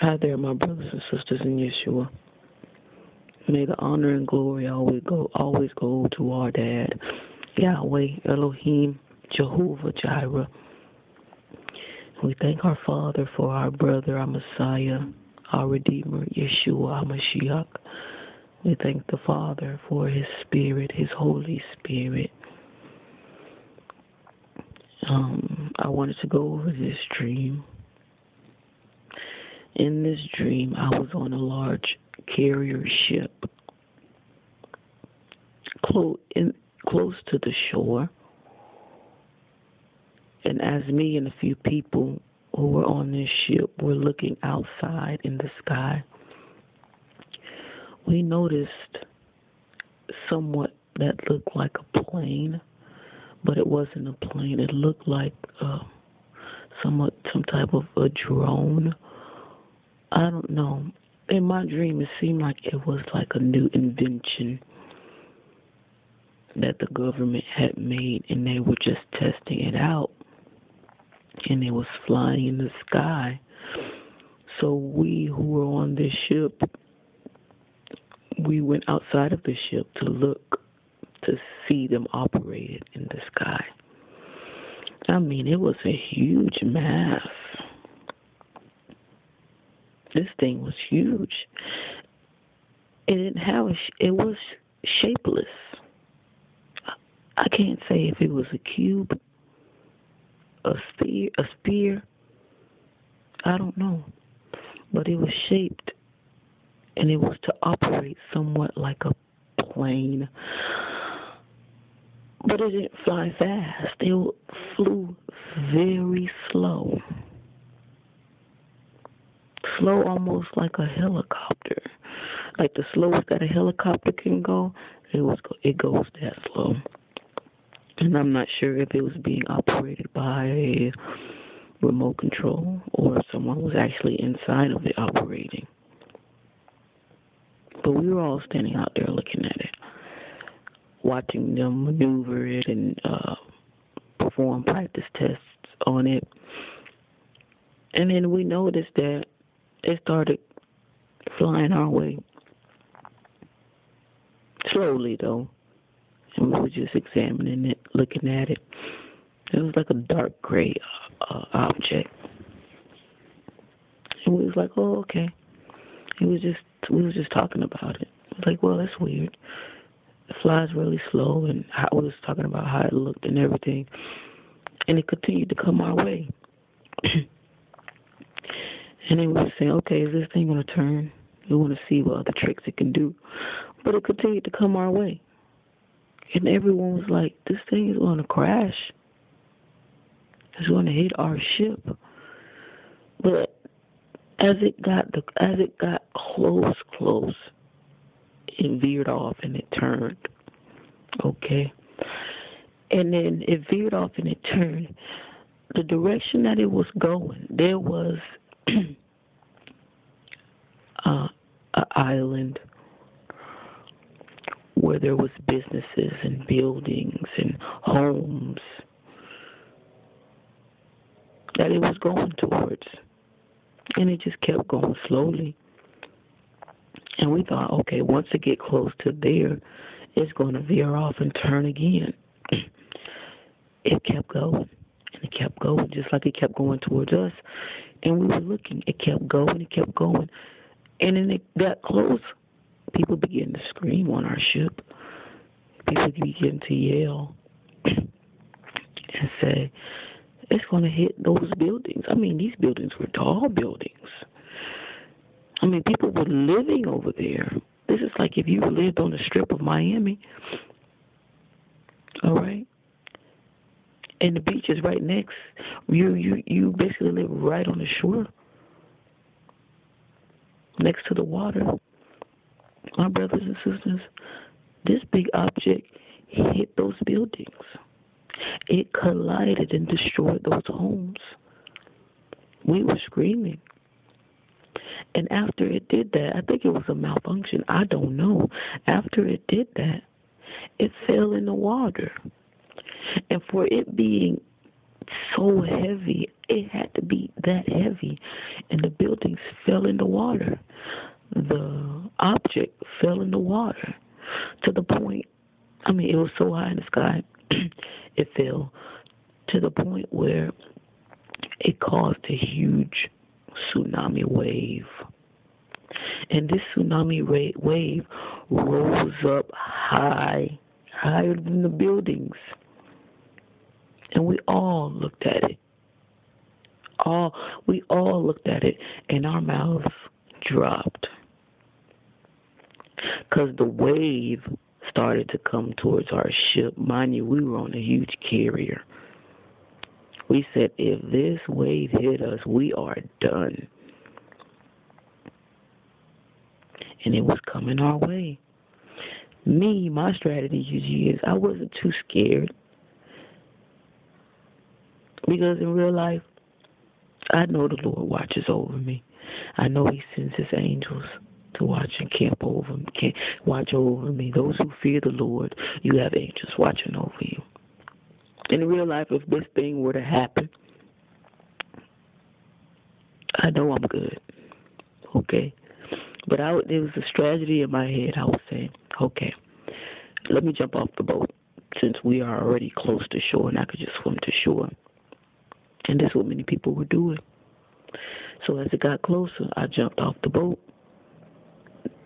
Hi there, my brothers and sisters in Yeshua. May the honor and glory always go to our Dad, Yahweh, Elohim, Jehovah Jireh. We thank our Father for our brother, our Messiah, our Redeemer, Yeshua, our Mashiach. We thank the Father for His Spirit, His Holy Spirit. I wanted to go over this dream. In this dream, I was on a large carrier ship close to the shore. And as me and a few people who were on this ship were looking outside in the sky, we noticed somewhat that looked like a plane, but it wasn't a plane. It looked like some type of a drone. I don't know. In my dream, it seemed like it was like a new invention that the government had made, and they were just testing it out, and it was flying in the sky. So we who were on this ship, we went outside of the ship to look to see them operate in the sky. I mean, it was a huge mass. This thing was huge. It was shapeless. I can't say if it was a cube, a spear. I don't know. But it was shaped, and it was to operate somewhat like a plane. But it didn't fly fast. It flew very slow. Slow, almost like a helicopter. Like the slowest that a helicopter can go, it goes that slow. And I'm not sure if it was being operated by a remote control or if someone was actually inside of it operating. But we were all standing out there looking at it, watching them maneuver it and perform practice tests on it. And then we noticed that it started flying our way. Slowly, though. And we were just examining it, looking at it. It was like a dark gray object. And we was like, oh, okay. We was just talking about it. I was like, well, that's weird. It flies really slow, and I was talking about how it looked and everything. And it continued to come our way. And then we were saying, okay, is this thing going to turn? We want to see what other tricks it can do. But it continued to come our way. And everyone was like, this thing is going to crash. It's going to hit our ship. But as it got close, it veered off and it turned. Okay. And then it veered off and it turned. The direction that it was going, there was an island where there was businesses and buildings and homes that it was going towards. And it just kept going slowly. And we thought, okay, once it get close to there, it's going to veer off and turn again. It kept going, and it kept going, just like it kept going towards us. And we were looking. It kept going, And then it got close. People began to scream on our ship. People began to yell and say, it's going to hit those buildings. I mean, these buildings were tall buildings. I mean, people were living over there. This is like if you lived on the strip of Miami. All right? And the beach is right next. You basically live right on the shore, next to the water. My brothers and sisters, this big object hit those buildings. It collided and destroyed those homes. We were screaming. And after it did that, I think it was a malfunction. I don't know. After it did that, it fell in the water. And for it being so heavy. It had to be that heavy. And the buildings fell in the water. The object fell in the water to the point, I mean, it was so high in the sky, it fell to the point where it caused a huge tsunami wave. And this tsunami wave rose up high, higher than the buildings. And we all looked at it. We all looked at it, and our mouths dropped. Because the wave started to come towards our ship. Mind you, we were on a huge carrier. We said, if this wave hit us, we are done. And it was coming our way. Me, my strategy is I wasn't too scared. Because in real life, I know the Lord watches over me. I know He sends His angels to watch and watch over me. Those who fear the Lord, you have angels watching over you. In real life, if this thing were to happen, I know I'm good. Okay? But there was a strategy in my head. I was saying, okay, let me jump off the boat since we are already close to shore and I could just swim to shore. And that's what many people were doing. So as it got closer, I jumped off the boat.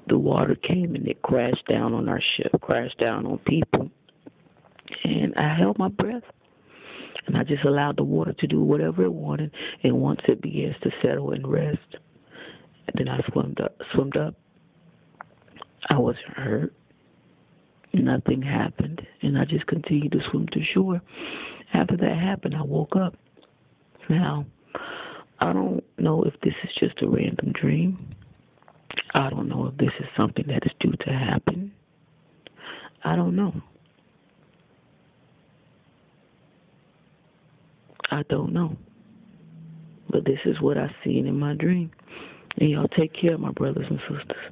The water came and it crashed down on our ship, crashed down on people. And I held my breath. And I just allowed the water to do whatever it wanted. And once it begins to settle and rest, then I swam up. I wasn't hurt. Nothing happened. And I just continued to swim to shore. After that happened, I woke up. Now, I don't know if this is just a random dream. I don't know if this is something that is due to happen. I don't know. I don't know. But this is what I seen in my dream. And y'all take care, my brothers and sisters.